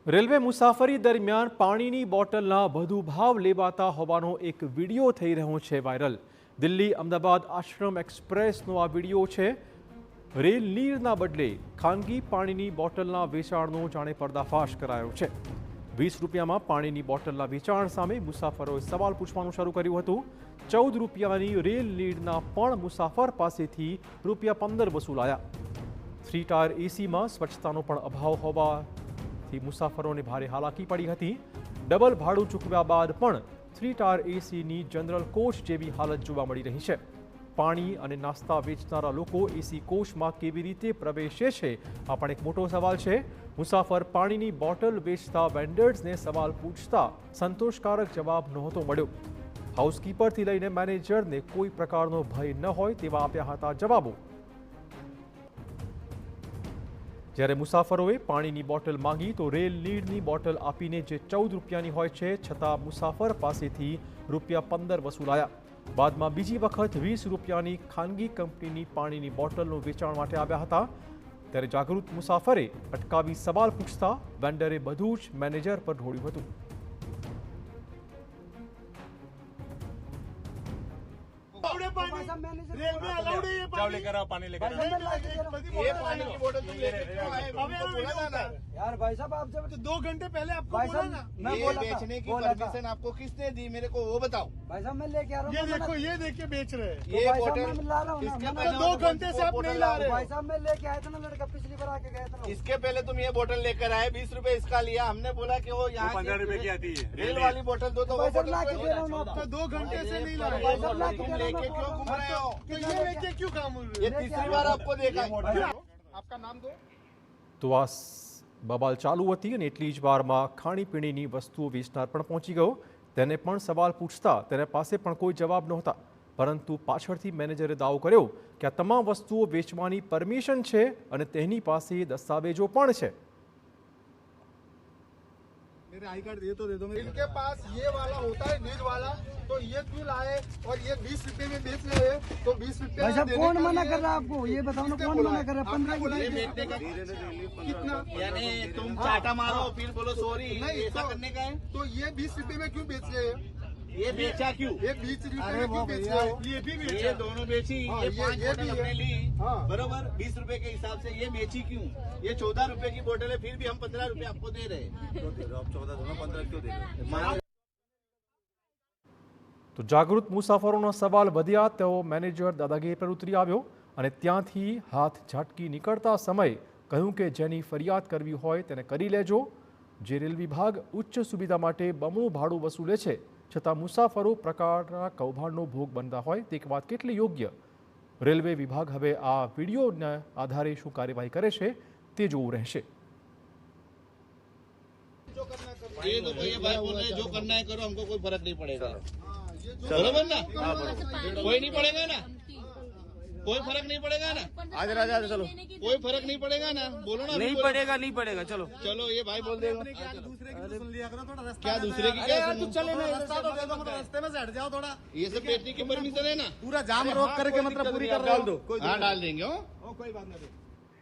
Railway મુસાફરી દરમિયાન પાણીની બોટલના વધુ ભાવ લેવાતા હોવાનો એક વિડીયો થઈ રહ્યો છે વાયરલ। દિલ્હી અમદાવાદ આશ્રમ એક્સપ્રેસનો આ વિડીયો છે। રેલ નીરના બદલે ખાનગી પાણીની બોટલના વેચાણનો જાણે પર્દાફાશ કરાયો છે। 20 રૂપિયામાં પાણીની બોટલના વેચાણ સામે મુસાફરોએ સવાલ પૂછવાનું શરૂ કર્યું હતું। 14 રૂપિયાની રેલ નીડના પણ મુસાફર પાસેથી ₹15 વસૂલાયા। 3 ટાયર એસીમાં સ્વચ્છતાનો પણ અભાવ હોવાથી મુસાફરોને ભારે હાલાકી પડી હતી। ડબલ ભાડું ચૂકવ્યા બાદ પણ 3 ટાયર એસીની જનરલ કોચ જેવી હાલત જોવા મળી રહી છે। પાણી અને નાસ્તા વેચનારા લોકો એસી કોચમાં કેવી રીતે પ્રવેશે છે, આ પણ એક મોટો સવાલ છે। મુસાફર પાણીની બોટલ વેચતા વેન્ડર્સને સવાલ પૂછતા સંતોષકારક જવાબ નહોતો મળ્યો। હાઉસકીપરથી લઈને મેનેજરને કોઈ પ્રકારનો ભય ન હોય તેવા આપ્યા હતા જવાબો। જ્યારે મુસાફરોએ પાણીની બોટલ માંગી તો રેલ નીડની બોટલ આપીને જે 14 રૂપિયાની હોય છે, છતાં મુસાફર પાસેથી ₹15 વસૂલાયા। બાદમાં બીજી વખત 20 રૂપિયાની ખાનગી કંપનીની પાણીની બોટલનું વેચાણ માટે આવ્યા હતા। ત્યારે જાગૃત મુસાફરે અટકાવી સવાલ પૂછતા વેન્ડરે બધું જ મેનેજર પર ઢોળ્યું હતું। यार भाई साहब, आप जब 2 घंटे पहले आपको बोला ना, मैं ये बेचने की परमिशन आपको किसने दी, मेरे को वो बताओ। भाई साहब मैं लेके आ रहा हूँ। ये देखो, ये देखिए बेच रहे हैं। ये भाई साहब बोतल मैं ला रहा हूँ ना, इसके मैं पहले 2 घंटे से आप नहीं ला रहे भाई हो। साहब मैं लेके आया था ना, लड़का पिछली बार आके गया था ना। इसके पहले तुम ये बोतल लेकर आए, 20 रुपए इसका लिया। हमने बोला कि वो यहाँ 15 रुपए की आती है। रेल वाली बोतल दो, तो वो भाई साहब बोतल ला के क्यों दे रहा हूँ ना आपको। 2 घंटे से नहीं ला रहे भाई हो। साहब ला के तुम दे रहा हूँ लेके क्यों घूम रहे हो? तो ये लेके क्यों काम हो रहे ये तीसरी बार आपको देखा है। आपका नाम दो। તો આ બબાલ ચાલુ હતી અને એટલી જ વારમાં ખાણીપીણીની વસ્તુઓ વેચનાર પણ પહોંચી ગયો। તેને પણ સવાલ પૂછતા તેના પાસે પણ કોઈ જવાબ નહોતા, પરંતુ પાછળથી મેનેજરે દાવો કર્યો કે આ તમામ વસ્તુઓ વેચવાની પરમિશન છે અને તેની પાસે દસ્તાવેજો પણ છે। मेरे आई कार्ड ये तो दे दो। इनके पास ये वाला होता है नीड वाला, तो ये क्यों लाए और ये 20 रुपए में बेच रहे हैं, तो 20 रुपए भाई साहब कौन मना कर रहा है आपको, ये बताओ ना, कौन मना कर रहा है? 15 की बेचने का कितना? यानी तुम चाटा मारो फिर बोलो सॉरी, नहीं, ऐसा तो- करने का है। तो ये 20 रुपए में क्यों बेच रहे हैं? ये बेचा क्यों? ये 20 रुपए में क्यों बेच रहे हो? ये भी ये दोनों बेची, हाँ, ये ये 5 बोतल भी है। हमने ली, हाँ। बरोबर 20 रुपए के हिसाब से। ये बेची क्यों? ये 14 रुपए की बोतल है, फिर भी हम 15 रुपए आपको दे रहे हैं। તો જાગૃત મુસાફરોનો સવાલ વધ્યા તો મેનેજર દાદાગીરી પર ઉતરી આવ્યો અને ત્યાંથી હાથ ઝાટકી નીકળતા સમયે કહ્યું કે જેની ફરિયાદ કરવી હોય તેને કરી લેજો। જે રેલ વિભાગ ઉચ્ચ સુવિધા માટે બમણું ભાડું વસૂલે છે, છતાં મુસાફરો પ્રકારના કૌભાંડનો ભોગ બનતા હોય તે વાત કેટલી યોગ્ય? રેલવે વિભાગ હવે આ વિડીયોના આધારે શું કાર્યવાહી કરે છે તે જોવું રહેશે। ये तो ये भाई बोल रहे हैं, जो करना है करो, हमको कोई फर्क नहीं पड़ेगा। बरोबर ना? कोई नहीं पड़ेगा ना, कोई फर्क नहीं पड़ेगा ना। आज राजा चलो, कोई फर्क नहीं पड़ेगा ना, बोलो ना। नहीं पड़ेगा, नहीं पड़ेगा। चलो चलो, ये भाई बोल देगा दूसरे की तो सुन लिया करो थोड़ा। रास्ता क्या दूसरे की क्या सुनूं? चले ना, रास्ता तो दे दो, मतलब रास्ते में से हट जाओ थोड़ा। ये सब बेचने की परमिशन है ना, पूरा जाम रोक करके मतलब पूरी कर रहे हो। हाँ डाल देंगे। कोई बात नहीं।